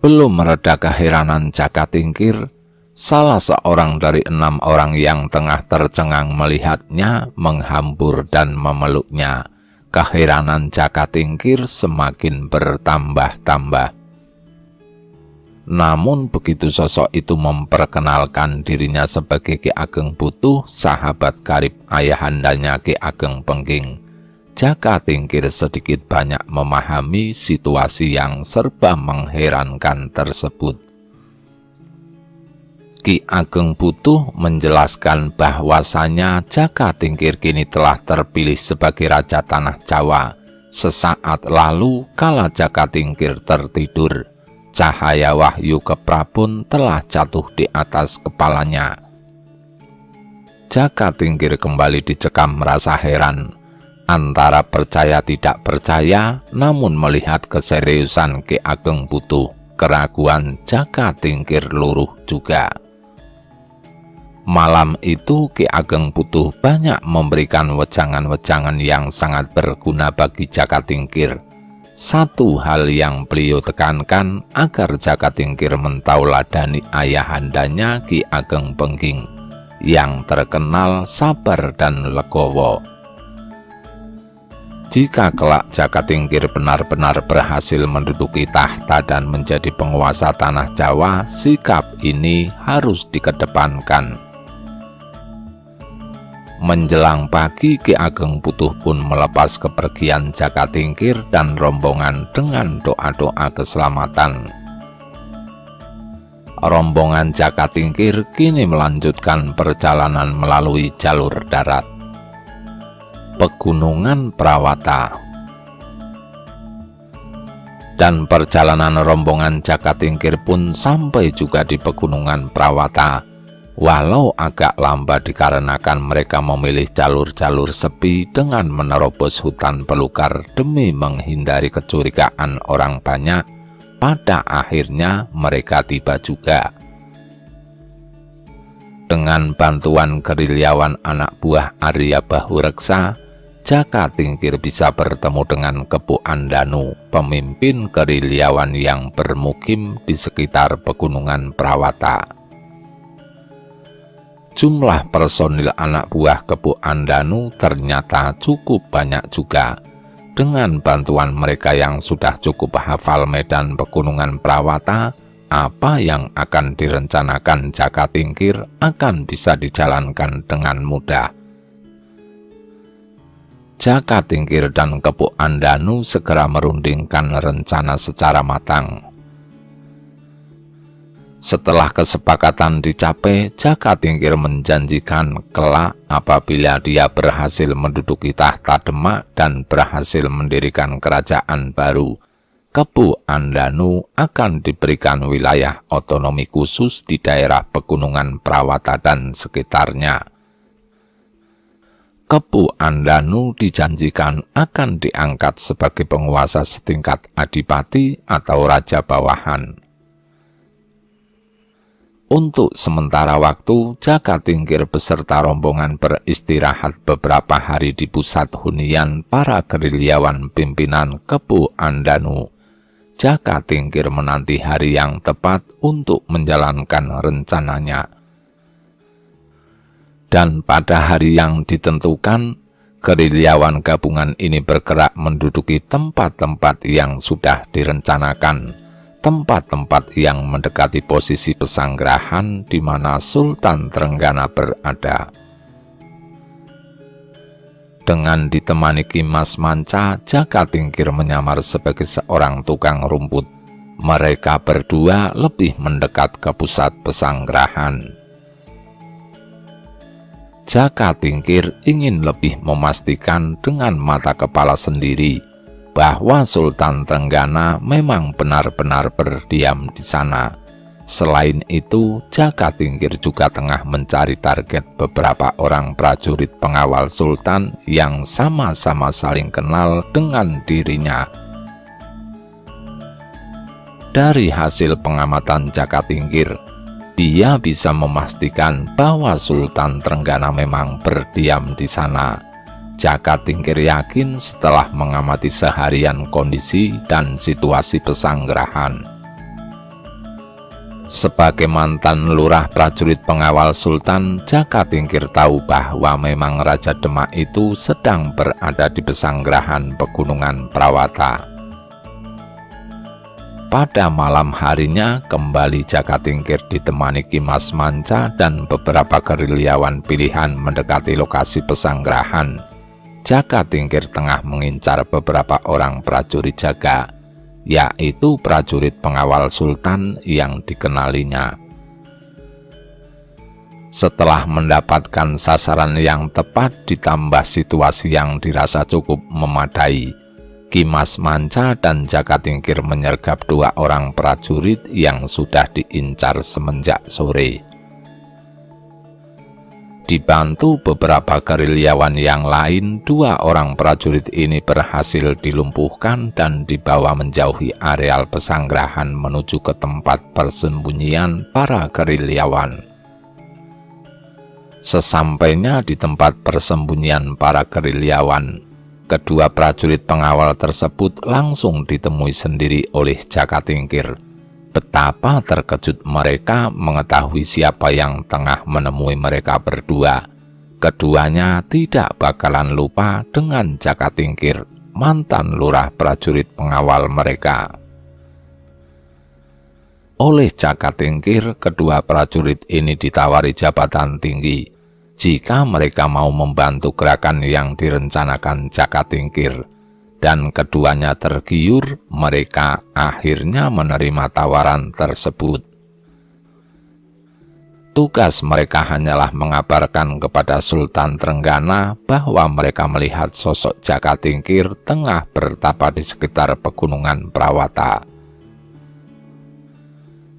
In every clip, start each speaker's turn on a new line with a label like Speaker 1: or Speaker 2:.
Speaker 1: Belum mereda keheranan Jaka Tingkir, salah seorang dari 6 orang yang tengah tercengang melihatnya menghambur dan memeluknya. Keheranan Jaka Tingkir semakin bertambah-tambah. Namun begitu sosok itu memperkenalkan dirinya sebagai Ki Ageng Putuh, sahabat karib ayahandanya Ki Ageng Pengging, Jaka Tingkir sedikit banyak memahami situasi yang serba mengherankan tersebut. Ki Ageng Putuh menjelaskan bahwasanya Jaka Tingkir kini telah terpilih sebagai Raja Tanah Jawa. Sesaat lalu kala Jaka Tingkir tertidur, cahaya wahyu keprabun telah jatuh di atas kepalanya. Jaka Tingkir kembali dicekam merasa heran, antara percaya tidak percaya, namun melihat keseriusan Ki Ageng Putuh, keraguan Jaka Tingkir luruh juga. Malam itu Ki Ageng Putuh banyak memberikan wejangan-wejangan yang sangat berguna bagi Jaka Tingkir. Satu hal yang beliau tekankan agar Jaka Tingkir mentauladani ayahandanya Ki Ageng Pengging yang terkenal sabar dan legowo. Jika kelak Jaka Tingkir benar-benar berhasil menduduki tahta dan menjadi penguasa tanah Jawa, sikap ini harus dikedepankan. Menjelang pagi, Ki Ageng Putuh pun melepas kepergian Jaka Tingkir dan rombongan dengan doa-doa keselamatan. Rombongan Jaka Tingkir kini melanjutkan perjalanan melalui jalur darat. Pegunungan Prawata. Dan perjalanan rombongan Jaka Tingkir pun sampai juga di Pegunungan Prawata. Walau agak lambat dikarenakan mereka memilih jalur-jalur sepi dengan menerobos hutan belukar demi menghindari kecurigaan orang banyak, pada akhirnya mereka tiba juga. Dengan bantuan gerilyawan anak buah Arya Bahureksa, Jaka Tingkir bisa bertemu dengan Kepu Andanu, pemimpin gerilyawan yang bermukim di sekitar Pegunungan Prawata. Jumlah personil anak buah Kepu Andanu ternyata cukup banyak juga. Dengan bantuan mereka yang sudah cukup hafal medan Pegunungan Prawata, apa yang akan direncanakan Jaka Tingkir akan bisa dijalankan dengan mudah. Jaka Tingkir dan Kepu Andanu segera merundingkan rencana secara matang. Setelah kesepakatan dicapai, Jaka Tingkir menjanjikan kelak apabila dia berhasil menduduki tahta Demak dan berhasil mendirikan kerajaan baru, Kepu Andanu akan diberikan wilayah otonomi khusus di daerah Pegunungan Prawata dan sekitarnya. Kepu Andanu dijanjikan akan diangkat sebagai penguasa setingkat adipati atau raja bawahan. Untuk sementara waktu, Jaka Tingkir beserta rombongan beristirahat beberapa hari di pusat hunian para gerilyawan pimpinan Kepu Andanu. Jaka Tingkir menanti hari yang tepat untuk menjalankan rencananya. Dan pada hari yang ditentukan, gerilyawan gabungan ini bergerak menduduki tempat-tempat yang sudah direncanakan. Tempat-tempat yang mendekati posisi pesanggerahan di mana Sultan Trenggana berada. Dengan ditemani Ki Mas Manca, Jaka Tingkir menyamar sebagai seorang tukang rumput. Mereka berdua lebih mendekat ke pusat pesanggerahan. Jaka Tingkir ingin lebih memastikan dengan mata kepala sendiri bahwa Sultan Trenggana memang benar-benar berdiam di sana. Selain itu, Jaka Tingkir juga tengah mencari target beberapa orang prajurit pengawal Sultan yang sama-sama saling kenal dengan dirinya. Dari hasil pengamatan Jaka Tingkir, dia bisa memastikan bahwa Sultan Trenggana memang berdiam di sana. Jaka Tingkir yakin setelah mengamati seharian kondisi dan situasi pesanggerahan. Sebagai mantan lurah prajurit pengawal Sultan, Jaka Tingkir tahu bahwa memang Raja Demak itu sedang berada di pesanggerahan Pegunungan Prawata. Pada malam harinya, kembali Jaka Tingkir ditemani Ki Mas Manca dan beberapa gerilyawan pilihan mendekati lokasi pesanggerahan. Jaka Tingkir tengah mengincar beberapa orang prajurit jaga, yaitu prajurit pengawal Sultan yang dikenalinya. Setelah mendapatkan sasaran yang tepat ditambah situasi yang dirasa cukup memadai, Ki Mas Manca dan Jaka Tingkir menyergap 2 orang prajurit yang sudah diincar semenjak sore. Dibantu beberapa gerilyawan yang lain, 2 orang prajurit ini berhasil dilumpuhkan dan dibawa menjauhi areal pesanggerahan menuju ke tempat persembunyian para gerilyawan. Sesampainya di tempat persembunyian para gerilyawan, kedua prajurit pengawal tersebut langsung ditemui sendiri oleh Jaka Tingkir. Betapa terkejut mereka mengetahui siapa yang tengah menemui mereka berdua. Keduanya tidak bakalan lupa dengan Jaka Tingkir, mantan lurah prajurit pengawal mereka. Oleh Jaka Tingkir, kedua prajurit ini ditawari jabatan tinggi jika mereka mau membantu gerakan yang direncanakan Jaka Tingkir. Dan keduanya tergiur, mereka akhirnya menerima tawaran tersebut. Tugas mereka hanyalah mengabarkan kepada Sultan Trenggana bahwa mereka melihat sosok Jaka Tingkir tengah bertapa di sekitar Pegunungan Prawata.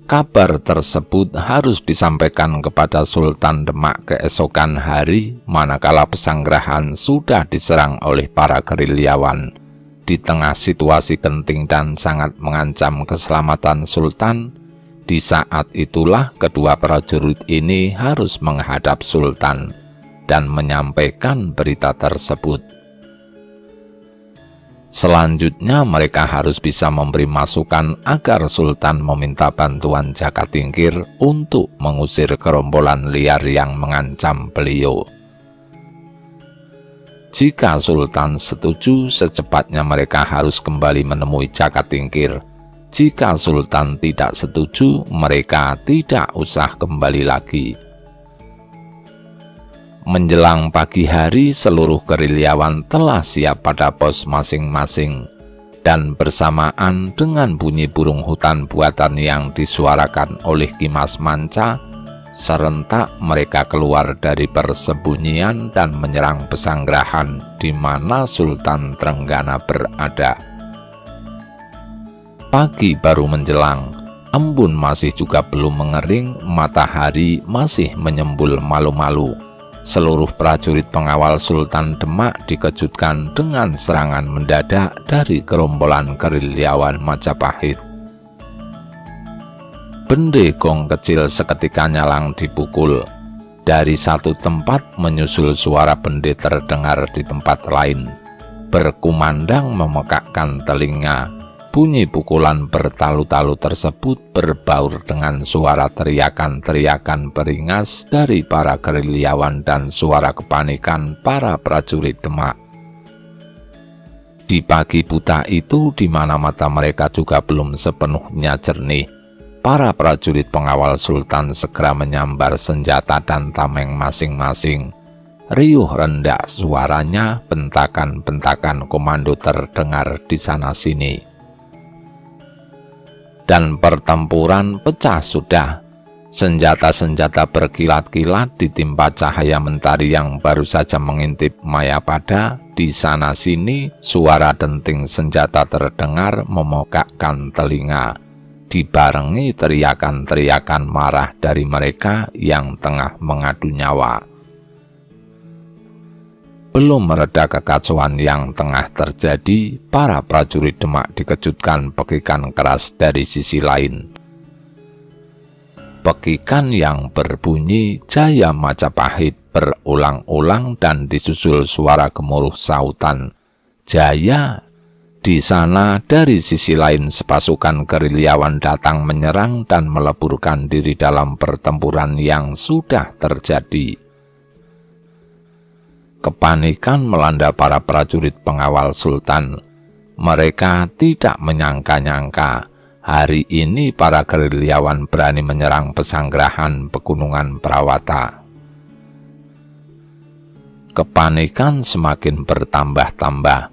Speaker 1: Kabar tersebut harus disampaikan kepada Sultan Demak keesokan hari, manakala pesanggerahan sudah diserang oleh para gerilyawan. Di tengah situasi genting dan sangat mengancam keselamatan Sultan, di saat itulah kedua prajurit ini harus menghadap Sultan dan menyampaikan berita tersebut. Selanjutnya mereka harus bisa memberi masukan agar Sultan meminta bantuan Jaka Tingkir untuk mengusir gerombolan liar yang mengancam beliau. Jika Sultan setuju, secepatnya mereka harus kembali menemui Jaka Tingkir. Jika Sultan tidak setuju, mereka tidak usah kembali lagi. Menjelang pagi hari, seluruh gerilyawan telah siap pada pos masing-masing. Dan bersamaan dengan bunyi burung hutan buatan yang disuarakan oleh Ki Mas Manca, serentak mereka keluar dari persembunyian dan menyerang pesanggerahan di mana Sultan Trenggana berada. Pagi baru menjelang, embun masih juga belum mengering, matahari masih menyembul malu-malu. Seluruh prajurit pengawal Sultan Demak dikejutkan dengan serangan mendadak dari gerombolan gerilyawan Majapahit. Bende gong kecil seketika nyalang dipukul. Dari satu tempat menyusul suara bende terdengar di tempat lain. Berkumandang memekakkan telinga. Bunyi pukulan bertalu-talu tersebut berbaur dengan suara teriakan-teriakan beringas dari para gerilyawan dan suara kepanikan para prajurit Demak. Di pagi buta itu, di mana mata mereka juga belum sepenuhnya jernih, para prajurit pengawal Sultan segera menyambar senjata dan tameng masing-masing. Riuh rendah suaranya, bentakan-bentakan komando terdengar di sana-sini. Dan pertempuran pecah sudah. Senjata-senjata berkilat-kilat ditimpa cahaya mentari yang baru saja mengintip Mayapada. Di sana-sini, suara denting senjata terdengar memekakkan telinga, dibarengi teriakan-teriakan marah dari mereka yang tengah mengadu nyawa. Belum mereda kekacauan yang tengah terjadi, para prajurit Demak dikejutkan pekikan keras dari sisi lain. Pekikan yang berbunyi Jaya Majapahit berulang-ulang dan disusul suara gemuruh sautan, Jaya, Di sana dari sisi lain sepasukan gerilyawan datang menyerang dan meleburkan diri dalam pertempuran yang sudah terjadi. Kepanikan melanda para prajurit pengawal sultan. Mereka tidak menyangka-nyangka hari ini para gerilyawan berani menyerang pesanggrahan Pegunungan Prawata. Kepanikan semakin bertambah-tambah,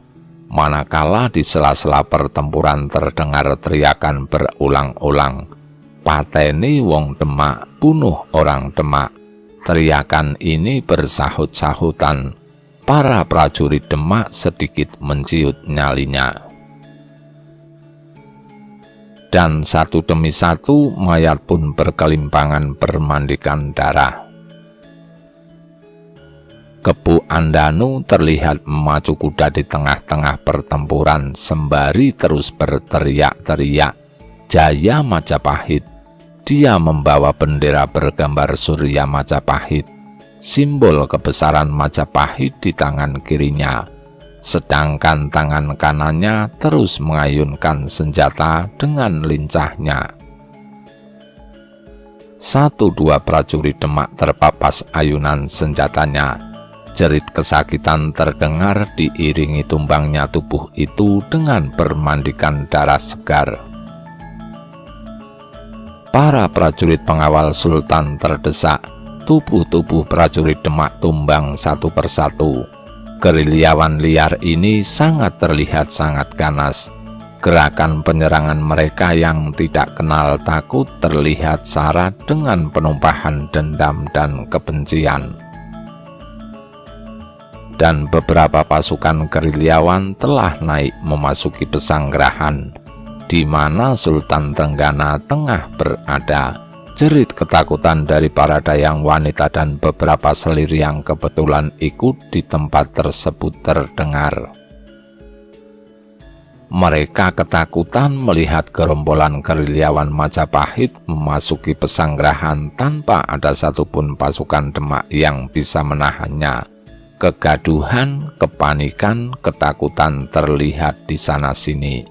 Speaker 1: manakala di sela-sela pertempuran terdengar teriakan berulang-ulang, "Pateni wong Demak, bunuh orang Demak." Teriakan ini bersahut-sahutan. Para prajurit Demak sedikit menciut nyalinya. Dan satu demi satu mayat pun berkelimpangan bermandikan darah. Kepu Andanu terlihat memacu kuda di tengah-tengah pertempuran sembari terus berteriak-teriak, "Jaya Majapahit!" Dia membawa bendera bergambar Surya Majapahit, simbol kebesaran Majapahit di tangan kirinya, sedangkan tangan kanannya terus mengayunkan senjata dengan lincahnya. 1-2 prajurit Demak terpapas ayunan senjatanya. Jerit kesakitan terdengar diiringi tumbangnya tubuh itu dengan bermandikan darah segar. Para prajurit pengawal sultan terdesak, tubuh-tubuh prajurit Demak tumbang satu persatu. Gerilyawan liar ini sangat terlihat sangat ganas. Gerakan penyerangan mereka yang tidak kenal takut terlihat syarat dengan penumpahan dendam dan kebencian. Dan beberapa pasukan gerilyawan telah naik memasuki pesanggrahan, di mana Sultan Trenggana tengah berada. Jerit ketakutan dari para dayang wanita dan beberapa selir yang kebetulan ikut di tempat tersebut terdengar. Mereka ketakutan melihat gerombolan gerilyawan Majapahit memasuki pesanggrahan tanpa ada satupun pasukan Demak yang bisa menahannya. Kegaduhan, kepanikan, ketakutan terlihat di sana-sini.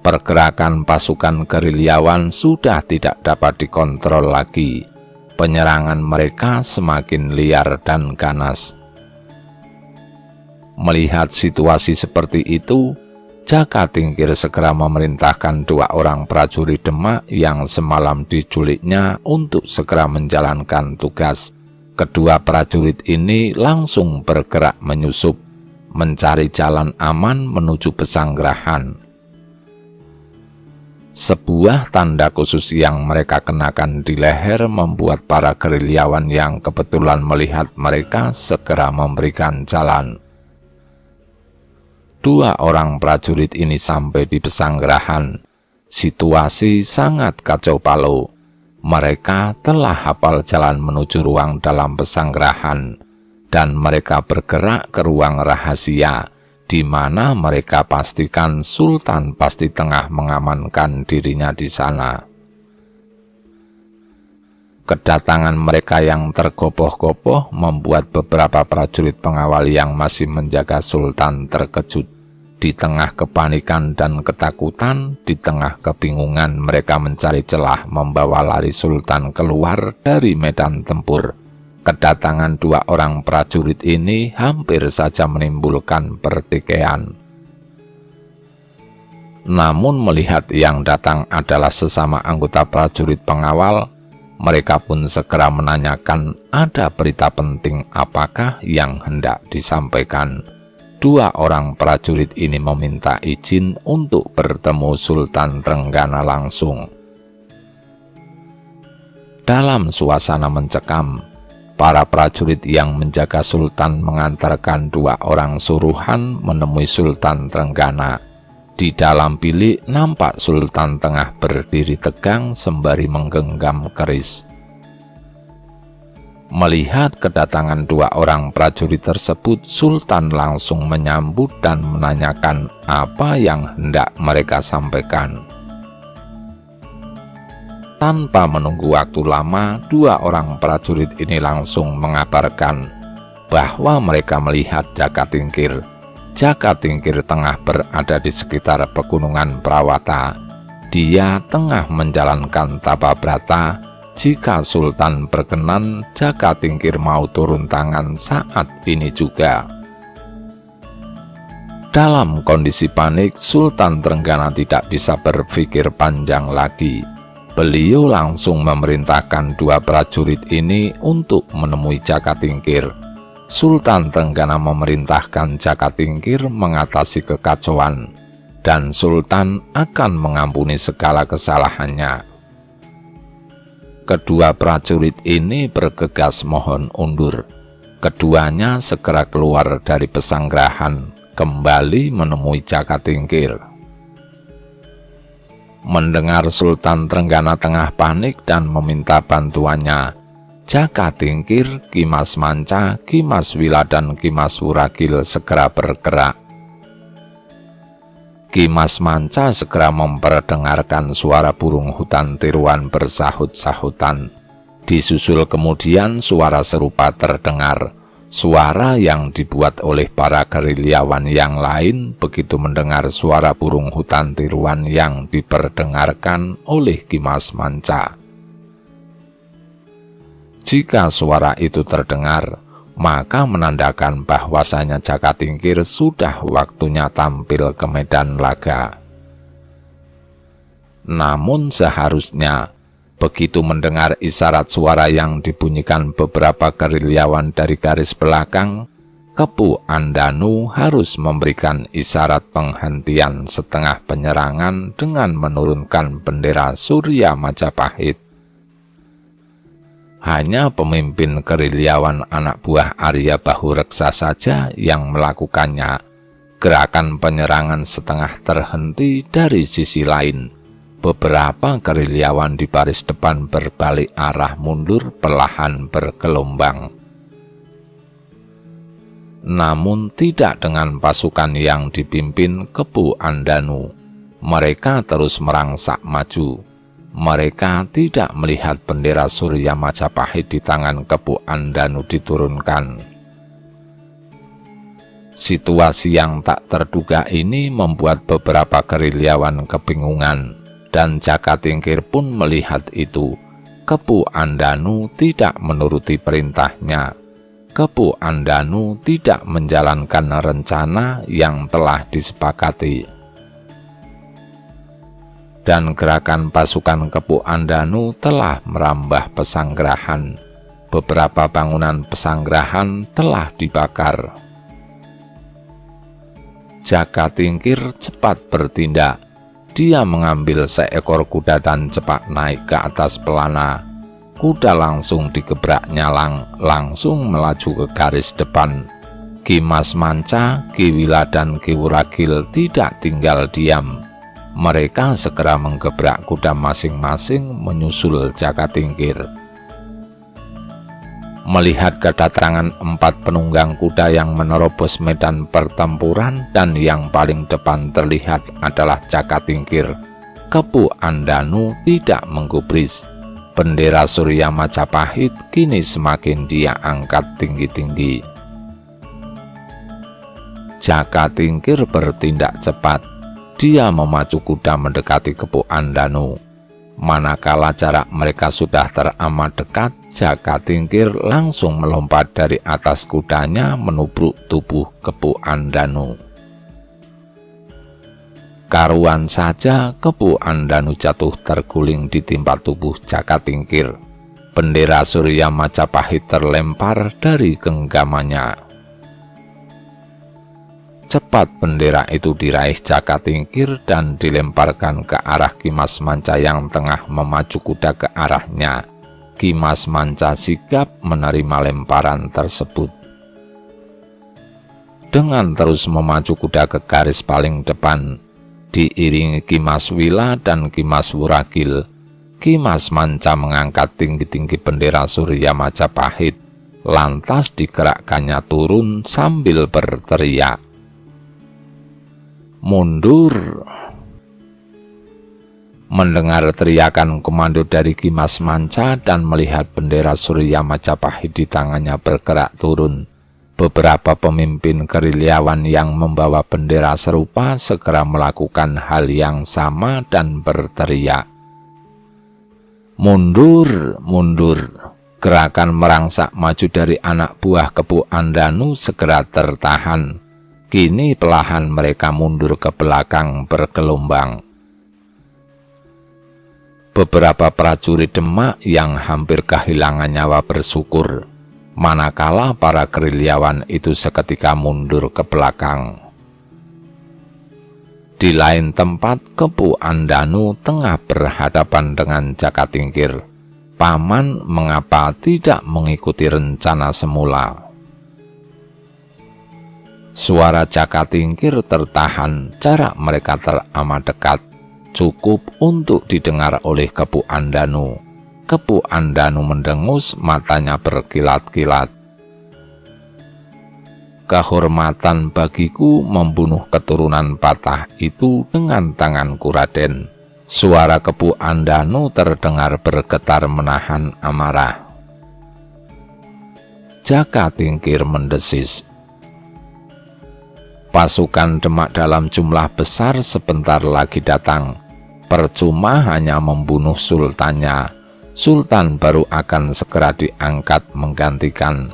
Speaker 1: Pergerakan pasukan gerilyawan sudah tidak dapat dikontrol lagi. Penyerangan mereka semakin liar dan ganas. Melihat situasi seperti itu, Jaka Tingkir segera memerintahkan 2 orang prajurit Demak yang semalam diculiknya untuk segera menjalankan tugas. Kedua prajurit ini langsung bergerak menyusup, mencari jalan aman menuju pesanggrahan. Sebuah tanda khusus yang mereka kenakan di leher membuat para gerilyawan yang kebetulan melihat mereka segera memberikan jalan. 2 orang prajurit ini sampai di pesanggrahan. Situasi sangat kacau balau. Mereka telah hafal jalan menuju ruang dalam pesanggrahan, dan mereka bergerak ke ruang rahasia, di mana mereka pastikan Sultan pasti tengah mengamankan dirinya di sana. Kedatangan mereka yang tergopoh-gopoh membuat beberapa prajurit pengawal yang masih menjaga Sultan terkejut. Di tengah kepanikan dan ketakutan, di tengah kebingungan, mereka mencari celah membawa lari Sultan keluar dari medan tempur. Kedatangan 2 orang prajurit ini hampir saja menimbulkan pertikaian. Namun melihat yang datang adalah sesama anggota prajurit pengawal, mereka pun segera menanyakan ada berita penting apakah yang hendak disampaikan. 2 orang prajurit ini meminta izin untuk bertemu Sultan Trenggana langsung. Dalam suasana mencekam, para prajurit yang menjaga Sultan mengantarkan 2 orang suruhan menemui Sultan Trenggana. Di dalam bilik nampak Sultan tengah berdiri tegang sembari menggenggam keris. Melihat kedatangan 2 orang prajurit tersebut, Sultan langsung menyambut dan menanyakan apa yang hendak mereka sampaikan. Tanpa menunggu waktu lama, 2 orang prajurit ini langsung mengabarkan bahwa mereka melihat Jaka Tingkir Jakatingkir tengah berada di sekitar pegunungan Prawata. Dia tengah menjalankan tapa brata. Jika Sultan berkenan, Jakatingkir mau turun tangan saat ini juga. Dalam kondisi panik, Sultan Trenggana tidak bisa berpikir panjang lagi. Beliau langsung memerintahkan 2 prajurit ini untuk menemui Jakatingkir. Sultan Trenggana memerintahkan Jakatingkir mengatasi kekacauan, dan Sultan akan mengampuni segala kesalahannya. Kedua prajurit ini bergegas mohon undur. Keduanya segera keluar dari pesanggrahan, kembali menemui Jakatingkir. Mendengar Sultan Trenggana tengah panik dan meminta bantuannya, Jakatingkir, Ki Mas Manca, Ki Mas Wila, dan Ki Mas Wuragil segera bergerak. Ki Mas Manca segera memperdengarkan suara burung hutan tiruan bersahut-sahutan. Disusul kemudian suara serupa terdengar. Suara yang dibuat oleh para gerilyawan yang lain begitu mendengar suara burung hutan tiruan yang diperdengarkan oleh Ki Mas Manca. Jika suara itu terdengar, maka menandakan bahwasanya Jakatingkir sudah waktunya tampil ke medan laga. Namun seharusnya, begitu mendengar isyarat suara yang dibunyikan beberapa gerilyawan dari garis belakang, Kepu Andanu harus memberikan isyarat penghentian setengah penyerangan dengan menurunkan bendera Surya Majapahit. Hanya pemimpin gerilyawan anak buah Arya Bahureksa saja yang melakukannya. Gerakan penyerangan setengah terhenti dari sisi lain. Beberapa gerilyawan di baris depan berbalik arah mundur perlahan bergelombang. Namun tidak dengan pasukan yang dipimpin Kepu Andanu. Mereka terus merangsak maju. Mereka tidak melihat bendera Surya Majapahit di tangan Kepu Andanu diturunkan. Situasi yang tak terduga ini membuat beberapa gerilyawan kebingungan. Dan Jakatingkir pun melihat itu. Kepu Andanu tidak menuruti perintahnya. Kepu Andanu tidak menjalankan rencana yang telah disepakati. Dan gerakan pasukan Kepu Andanu telah merambah pesanggrahan. Beberapa bangunan pesanggrahan telah dibakar. Jakatingkir cepat bertindak. Dia mengambil seekor kuda dan cepat naik ke atas pelana. Kuda langsung digebrak nyalang, langsung melaju ke garis depan. Ki Mas Manca, Ki Wila, dan Ki Wuragil tidak tinggal diam. Mereka segera menggebrak kuda masing-masing menyusul Jakatingkir. Melihat kedatangan 4 penunggang kuda yang menerobos medan pertempuran dan yang paling depan terlihat adalah Jakatingkir, Kepu Andanu tidak menggubris. Bendera Surya Majapahit kini semakin dia angkat tinggi-tinggi. Jakatingkir bertindak cepat. Dia memacu kuda mendekati Kepu Andanu. Manakala jarak mereka sudah teramat dekat, Jakatingkir langsung melompat dari atas kudanya menubruk tubuh Kepu Andanu. Karuan saja Kepu Andanu jatuh terguling di timpa tubuh Jakatingkir. Bendera Surya Majapahit terlempar dari genggamannya. Cepat bendera itu diraih Jakatingkir dan dilemparkan ke arah Ki Mas Manca yang tengah memacu kuda ke arahnya. Ki Mas Manca sigap menerima lemparan tersebut. Dengan terus memacu kuda ke garis paling depan, diiringi Ki Mas Wila dan Ki Mas Wuragil, Ki Mas Manca mengangkat tinggi-tinggi bendera Surya Majapahit, lantas digerakkannya turun sambil berteriak, "Mundur!" Mendengar teriakan komando dari Ki Mas Manca dan melihat bendera Surya Majapahit di tangannya bergerak turun, Beberapa pemimpin gerilyawan yang membawa bendera serupa segera melakukan hal yang sama dan berteriak, "Mundur, mundur!" Gerakan merangsak maju dari anak buah Kepu Andanu segera tertahan. Kini perlahan mereka mundur ke belakang bergelombang. Beberapa prajurit Demak yang hampir kehilangan nyawa bersyukur, manakala para gerilyawan itu seketika mundur ke belakang. Di lain tempat, Kepu Andanu tengah berhadapan dengan Jakatingkir. Paman mengapa tidak mengikuti rencana semula? Suara Jakatingkir tertahan, jarak mereka teramat dekat, cukup untuk didengar oleh Kepu Andanu. Kepu Andanu mendengus, matanya berkilat-kilat. "Kehormatan bagiku membunuh keturunan patah itu dengan tanganku, Raden." Suara Kepu Andanu terdengar bergetar menahan amarah. Jakatingkir mendesis, "Pasukan Demak dalam jumlah besar sebentar lagi datang. Percuma hanya membunuh sultannya. Sultan baru akan segera diangkat menggantikan.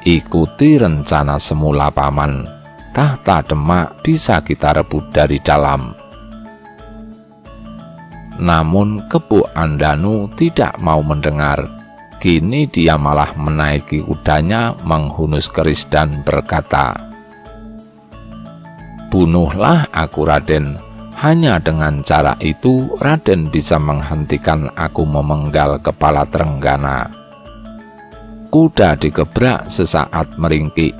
Speaker 1: Ikuti rencana semula, Paman. Tahta Demak bisa kita rebut dari dalam." Namun Kepu Andanu tidak mau mendengar. Kini dia malah menaiki kudanya, menghunus keris dan berkata, "Bunuhlah aku, Raden. Hanya dengan cara itu Raden bisa menghentikan aku memenggal kepala Trenggana." Kuda digebrak sesaat meringkik,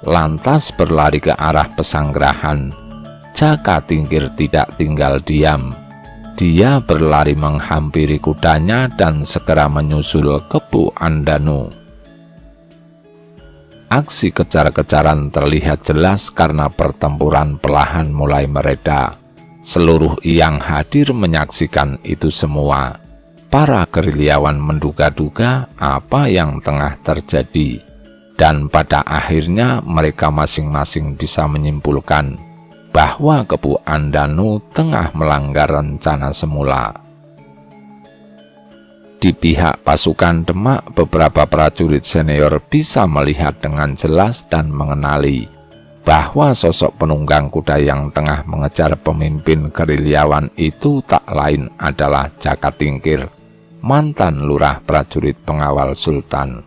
Speaker 1: lantas berlari ke arah pesanggerahan. Jakatingkir tidak tinggal diam. Dia berlari menghampiri kudanya dan segera menyusul Kepu Andanu. Aksi kejar-kejaran terlihat jelas karena pertempuran perlahan mulai mereda. Seluruh yang hadir menyaksikan itu semua. Para gerilyawan menduga-duga apa yang tengah terjadi, dan pada akhirnya mereka masing-masing bisa menyimpulkan bahwa Kepu Andanu tengah melanggar rencana semula. Di pihak pasukan Demak, beberapa prajurit senior bisa melihat dengan jelas dan mengenali bahwa sosok penunggang kuda yang tengah mengejar pemimpin gerilyawan itu tak lain adalah Jakatingkir, mantan lurah prajurit pengawal Sultan.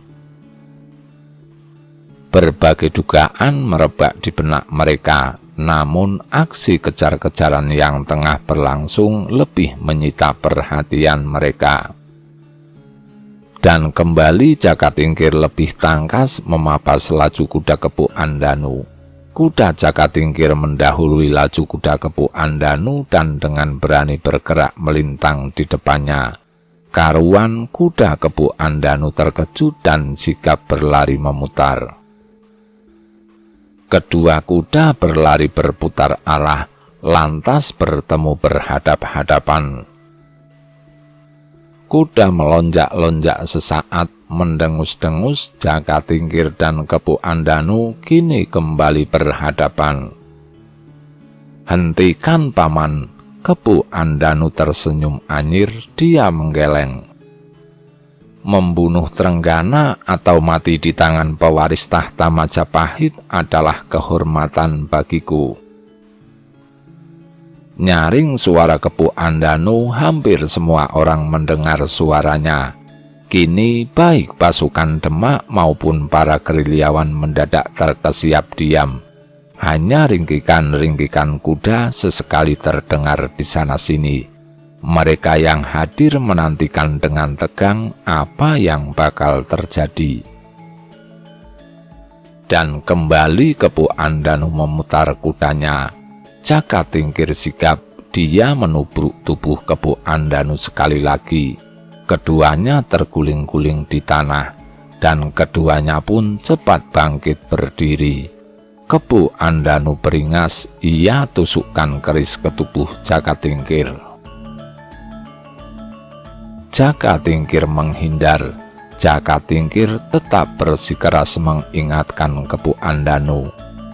Speaker 1: Berbagai dugaan merebak di benak mereka. Namun aksi kejar-kejaran yang tengah berlangsung lebih menyita perhatian mereka. Dan kembali Jakatingkir lebih tangkas memapas laju kuda Kepu Andanu. Kuda Jakatingkir mendahului laju kuda Kepu Andanu dan dengan berani bergerak melintang di depannya. Karuan kuda Kepu Andanu terkejut dan sigap berlari memutar. Kedua kuda berlari berputar arah, lantas bertemu berhadap-hadapan. Kuda melonjak-lonjak sesaat, mendengus-dengus. Jakatingkir dan Kepu Andanu kini kembali berhadapan. "Hentikan, Paman!" Kepu Andanu tersenyum anyir, dia menggeleng. "Membunuh Trenggana atau mati di tangan pewaris tahta Majapahit adalah kehormatan bagiku." Nyaring suara Kepu Andanu, hampir semua orang mendengar suaranya. Kini baik pasukan Demak maupun para gerilyawan mendadak terkesiap diam. Hanya ringkikan-ringkikan kuda sesekali terdengar di sana-sini. Mereka yang hadir menantikan dengan tegang apa yang bakal terjadi. Dan kembali Kepu Andanu memutar kudanya. Jakatingkir sigap, dia menubruk tubuh Kepu Andanu sekali lagi. Keduanya terguling-guling di tanah, dan keduanya pun cepat bangkit berdiri. Kepu Andanu beringas, ia tusukkan keris ke tubuh Jakatingkir. Jakatingkir menghindar. Jaka Tingkir tetap bersikeras mengingatkan Kepu Andanu.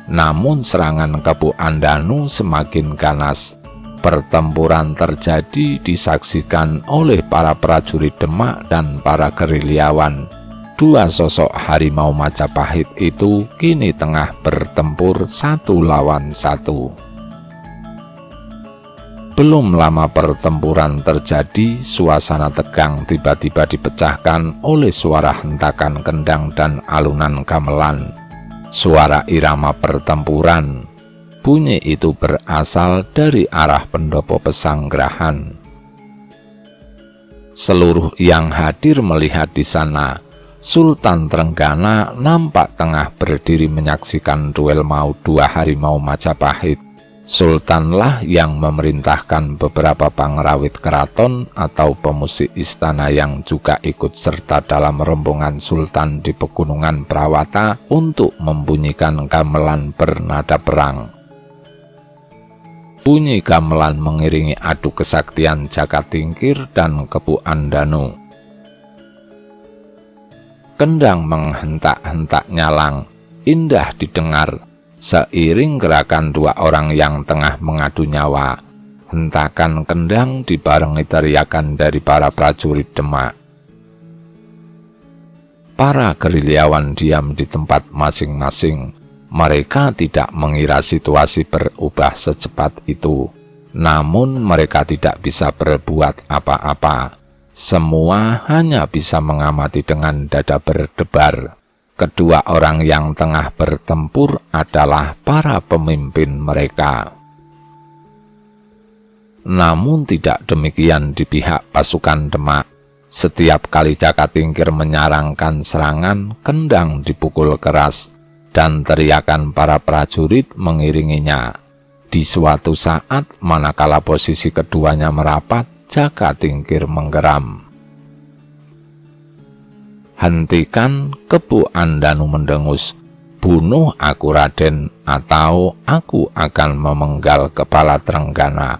Speaker 1: Namun serangan Kepu Andanu semakin ganas. Pertempuran terjadi disaksikan oleh para prajurit Demak dan para gerilyawan. Dua sosok harimau Majapahit itu kini tengah bertempur satu lawan satu. Belum lama pertempuran terjadi, suasana tegang tiba-tiba dipecahkan oleh suara hentakan kendang dan alunan gamelan. Suara irama pertempuran. Bunyi itu berasal dari arah pendopo Pesanggerahan. Seluruh yang hadir melihat di sana. Sultan Trenggana nampak tengah berdiri menyaksikan duel maut dua harimau Majapahit. Sultanlah yang memerintahkan beberapa pangrawit keraton atau pemusik istana yang juga ikut serta dalam rombongan Sultan di Pegunungan Prawata untuk membunyikan gamelan bernada perang. Bunyi gamelan mengiringi adu kesaktian Jaka Tingkir dan Kepu Andanu. Kendang menghentak-hentak nyalang, indah didengar, seiring gerakan dua orang yang tengah mengadu nyawa. Hentakan kendang dibarengi teriakan dari para prajurit Demak. Para gerilyawan diam di tempat masing-masing. Mereka tidak mengira situasi berubah secepat itu. Namun mereka tidak bisa berbuat apa-apa. Semua hanya bisa mengamati dengan dada berdebar. Kedua orang yang tengah bertempur adalah para pemimpin mereka. Namun tidak demikian di pihak pasukan Demak. Setiap kali Jaka Tingkir menyarangkan serangan, kendang dipukul keras, dan teriakan para prajurit mengiringinya. Di suatu saat, manakala posisi keduanya merapat, Jaka Tingkir menggeram. "Hentikan!" Kepu Andanu mendengus. "Bunuh aku, Raden, atau aku akan memenggal kepala Trenggana."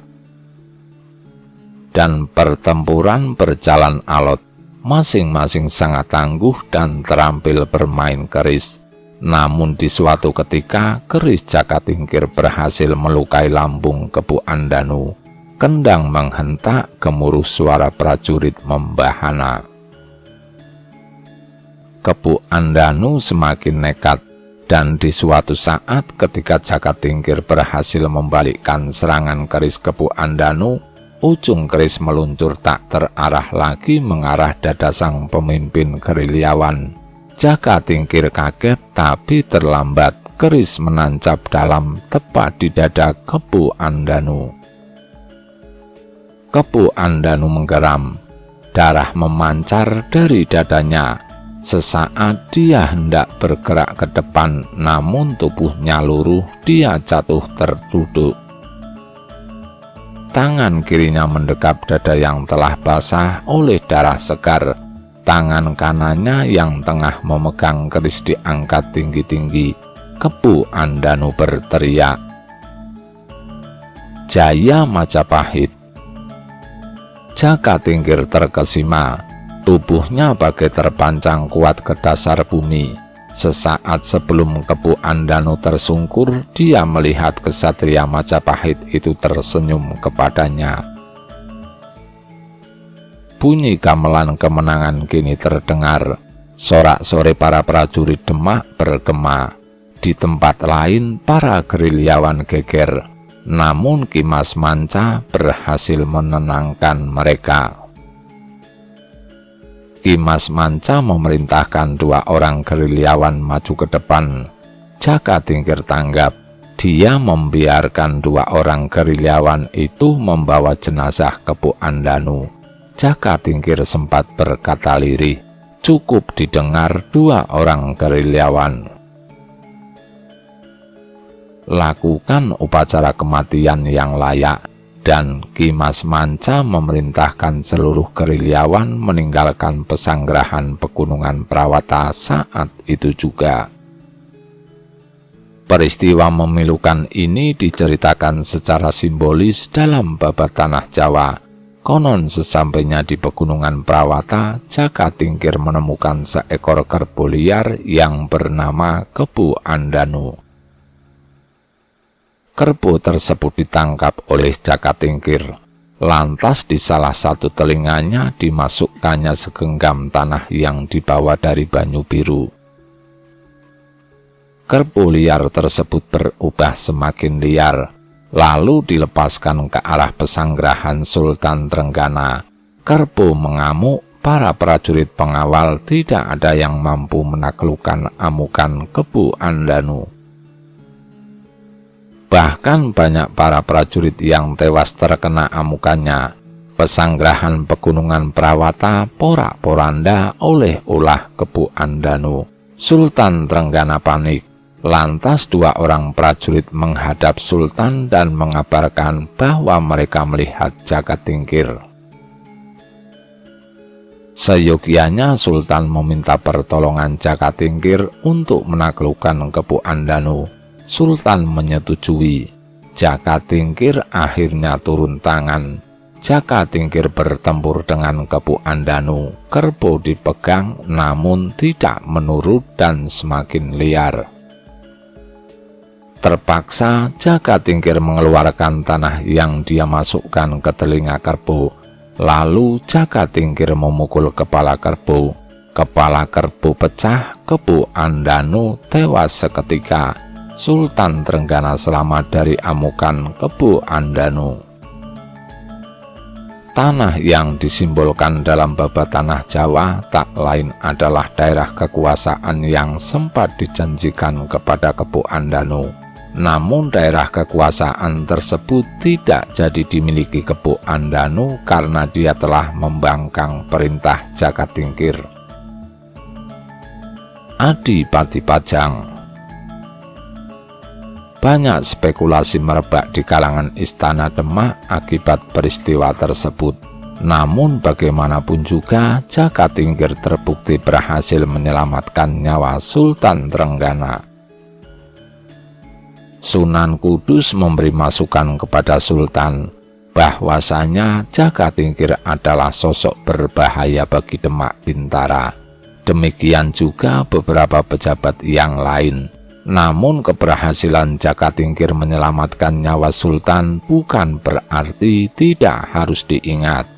Speaker 1: Dan pertempuran berjalan alot. Masing-masing sangat tangguh dan terampil bermain keris. Namun di suatu ketika, keris Jaka Tingkir berhasil melukai lambung Kepu Andanu. Kendang menghentak, gemuruh suara prajurit membahana. Kepu Andanu semakin nekat, dan di suatu saat ketika Jaka Tingkir berhasil membalikkan serangan keris Kepu Andanu, ujung keris meluncur tak terarah lagi mengarah dada sang pemimpin gerilyawan. Jaka Tingkir kaget tapi terlambat, keris menancap dalam tepat di dada Kepu Andanu. Kepu Andanu menggeram, darah memancar dari dadanya. Sesaat dia hendak bergerak ke depan, namun tubuhnya luruh, dia jatuh terduduk. Tangan kirinya mendekap dada yang telah basah oleh darah segar. Tangan kanannya yang tengah memegang keris diangkat tinggi-tinggi. Kepu Andanu berteriak, "Jaya Majapahit!" Jaka Tingkir terkesima, tubuhnya bagai terpancang kuat ke dasar bumi. Sesaat sebelum Kepu Andanu tersungkur, dia melihat kesatria Majapahit itu tersenyum kepadanya. Bunyi gamelan kemenangan kini terdengar. Sorak-sorai para prajurit Demak bergema. Di tempat lain, para gerilyawan geger. Namun Ki Mas Manca berhasil menenangkan mereka. Ki Mas Manca memerintahkan dua orang gerilyawan maju ke depan. Jaka Tingkir tanggap. Dia membiarkan dua orang gerilyawan itu membawa jenazah Kepu Andanu. Jaka Tingkir sempat berkata lirih, cukup didengar dua orang gerilyawan. Lakukan upacara kematian yang layak, dan Ki Mas Manca memerintahkan seluruh gerilyawan meninggalkan Pesanggerahan Pegunungan Prawata saat itu juga. Peristiwa memilukan ini diceritakan secara simbolis dalam babat Tanah Jawa. Konon sesampainya di pegunungan Prawata, Jaka Tingkir menemukan seekor kerbau liar yang bernama Kebu Andanu. Kerbau tersebut ditangkap oleh Jaka Tingkir. Lantas di salah satu telinganya dimasukkannya segenggam tanah yang dibawa dari Banyu Biru. Kerbau liar tersebut berubah semakin liar, lalu dilepaskan ke arah pesanggerahan Sultan Trenggana. Kerbau mengamuk, para prajurit pengawal tidak ada yang mampu menaklukkan amukan Kebu Andanu. Bahkan banyak para prajurit yang tewas terkena amukannya. Pesanggerahan pegunungan Prawata porak-poranda oleh ulah Kebu Andanu. Sultan Trenggana panik. Lantas dua orang prajurit menghadap Sultan dan mengabarkan bahwa mereka melihat Jaka Tingkir. Seyogyanya Sultan meminta pertolongan Jaka Tingkir untuk menaklukkan Kebu Andanu. Sultan menyetujui. Jaka Tingkir akhirnya turun tangan. Jaka Tingkir bertempur dengan Kebu Andanu. Kerbau dipegang namun tidak menurut dan semakin liar. Terpaksa Jaka Tingkir mengeluarkan tanah yang dia masukkan ke telinga kerbau. Lalu Jaka Tingkir memukul kepala kerbau. Kepala kerbau pecah, Kebu Andanu tewas seketika. Sultan Trenggana selamat dari amukan Kebu Andanu. Tanah yang disimbolkan dalam babat tanah Jawa tak lain adalah daerah kekuasaan yang sempat dijanjikan kepada Kebu Andanu. Namun daerah kekuasaan tersebut tidak jadi dimiliki Kebu Andanu karena dia telah membangkang perintah Jaka Tingkir. Adipati Pajang. Banyak spekulasi merebak di kalangan istana Demak akibat peristiwa tersebut. Namun bagaimanapun juga Jaka Tingkir terbukti berhasil menyelamatkan nyawa Sultan Trenggana. Sunan Kudus memberi masukan kepada Sultan bahwasanya Jaka Tingkir adalah sosok berbahaya bagi Demak Bintara. Demikian juga beberapa pejabat yang lain. Namun keberhasilan Jaka Tingkir menyelamatkan nyawa Sultan bukan berarti tidak harus diingat.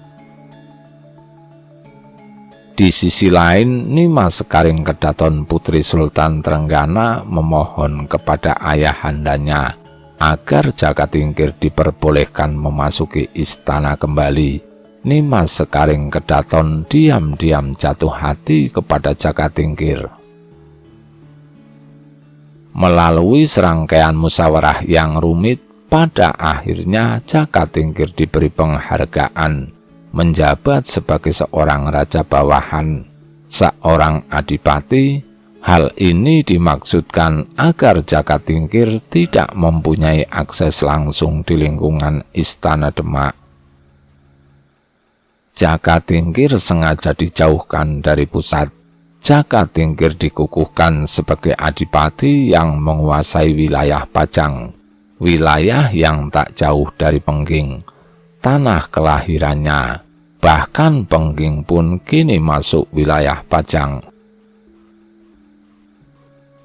Speaker 1: Di sisi lain, Nimas Sekaring Kedaton putri Sultan Trenggana memohon kepada ayahandanya agar Jaka Tingkir diperbolehkan memasuki istana kembali. Nimas Sekaring Kedaton diam-diam jatuh hati kepada Jaka Tingkir. Melalui serangkaian musyawarah yang rumit, pada akhirnya Jaka Tingkir diberi penghargaan menjabat sebagai seorang raja bawahan, seorang adipati. Hal ini dimaksudkan agar Jaka Tingkir tidak mempunyai akses langsung di lingkungan istana Demak. Jaka Tingkir sengaja dijauhkan dari pusat. Jaka Tingkir dikukuhkan sebagai adipati yang menguasai wilayah Pajang, wilayah yang tak jauh dari Pengging, tanah kelahirannya. Bahkan Pengging pun kini masuk wilayah Pajang.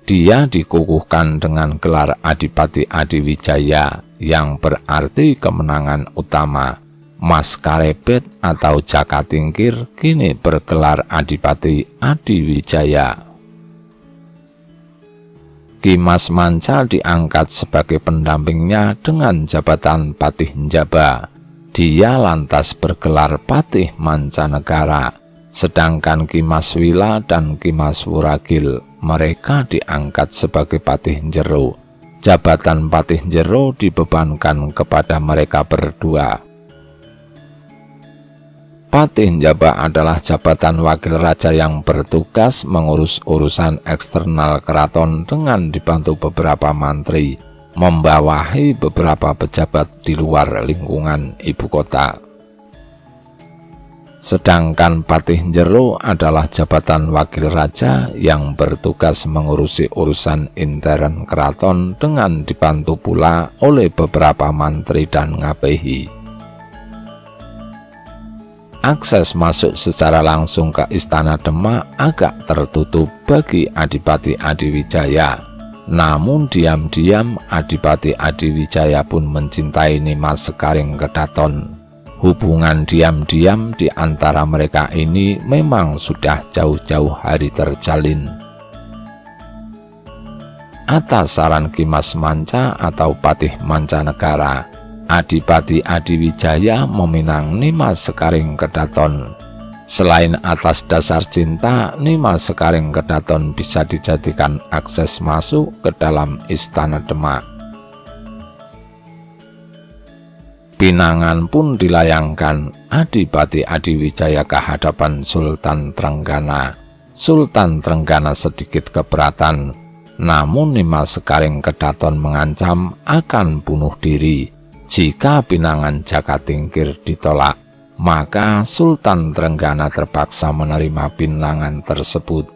Speaker 1: Dia dikukuhkan dengan gelar Adipati Adiwijaya yang berarti kemenangan utama. Mas Karebet atau Jaka Tingkir kini bergelar Adipati Adiwijaya. Ki Mas Manca diangkat sebagai pendampingnya dengan jabatan Patih Njaba. Dia lantas bergelar Patih Mancanegara, sedangkan Ki Mas Wila dan Ki Mas Wuragil mereka diangkat sebagai Patih Jero. Jabatan Patih Jero dibebankan kepada mereka berdua. Patih Njaba adalah jabatan wakil raja yang bertugas mengurus urusan eksternal keraton dengan dibantu beberapa mantri, membawahi beberapa pejabat di luar lingkungan ibu kota. Sedangkan Patih Jero adalah jabatan wakil raja yang bertugas mengurusi urusan intern keraton dengan dibantu pula oleh beberapa mantri dan ngabehi. Akses masuk secara langsung ke Istana Demak agak tertutup bagi Adipati Adiwijaya. Namun diam-diam Adipati Adiwijaya pun mencintai Nimas Sekaring Kedaton. Hubungan diam-diam di antara mereka ini memang sudah jauh-jauh hari terjalin. Atas saran Ki Mas Manca atau Patih Mancanegara, Adipati Adiwijaya meminang Nimas Sekaring Kedaton. Selain atas dasar cinta, Nimas Sekaring Kedaton bisa dijadikan akses masuk ke dalam Istana Demak. Pinangan pun dilayangkan Adipati Adiwijaya ke hadapan Sultan Trenggana. Sultan Trenggana sedikit keberatan, namun Nimas Sekaring Kedaton mengancam akan bunuh diri jika pinangan Jaka Tingkir ditolak. Maka Sultan Trenggana terpaksa menerima pinangan tersebut.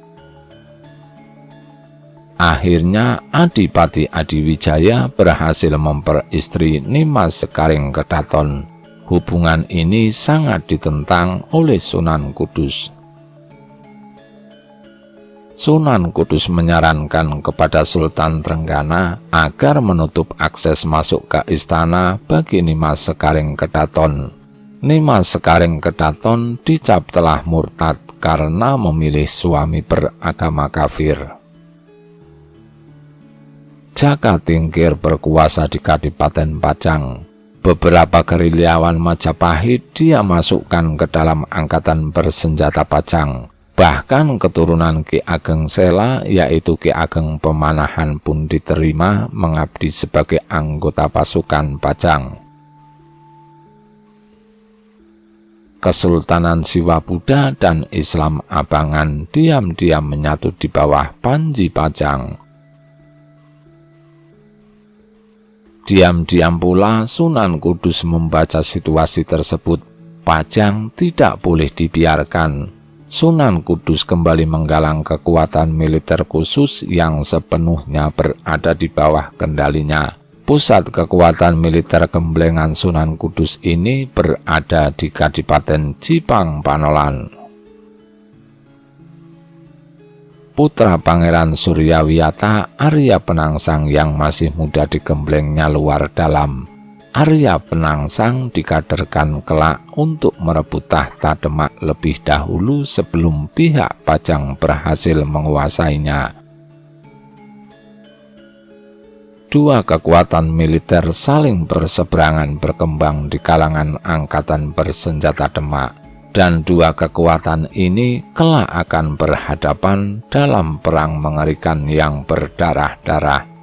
Speaker 1: Akhirnya Adipati Adiwijaya berhasil memperistri Nimas Sekaring Kedaton. Hubungan ini sangat ditentang oleh Sunan Kudus. Sunan Kudus menyarankan kepada Sultan Trenggana agar menutup akses masuk ke istana bagi Nimas Sekaring Kedaton. Nimas Sekaring Kedaton dicap telah murtad karena memilih suami beragama kafir. Jaka Tingkir berkuasa di Kadipaten Pajang. Beberapa gerilyawan Majapahit dia masukkan ke dalam angkatan bersenjata Pajang. Bahkan keturunan Ki Ageng Sela, yaitu Ki Ageng Pemanahan, pun diterima mengabdi sebagai anggota pasukan Pajang. Kesultanan Siwabuda dan Islam Abangan diam-diam menyatu di bawah Panji Pajang. Diam-diam pula Sunan Kudus membaca situasi tersebut. Pajang tidak boleh dibiarkan. Sunan Kudus kembali menggalang kekuatan militer khusus yang sepenuhnya berada di bawah kendalinya. Pusat kekuatan militer gemblengan Sunan Kudus ini berada di Kadipaten Jipang Panolan. Putra Pangeran Suryawiyata, Arya Penangsang yang masih muda digemblengnya luar dalam. Arya Penangsang dikaderkan kelak untuk merebut tahta Demak lebih dahulu sebelum pihak Pajang berhasil menguasainya. Dua kekuatan militer saling berseberangan berkembang di kalangan angkatan bersenjata Demak, dan dua kekuatan ini kelak akan berhadapan dalam perang mengerikan yang berdarah-darah.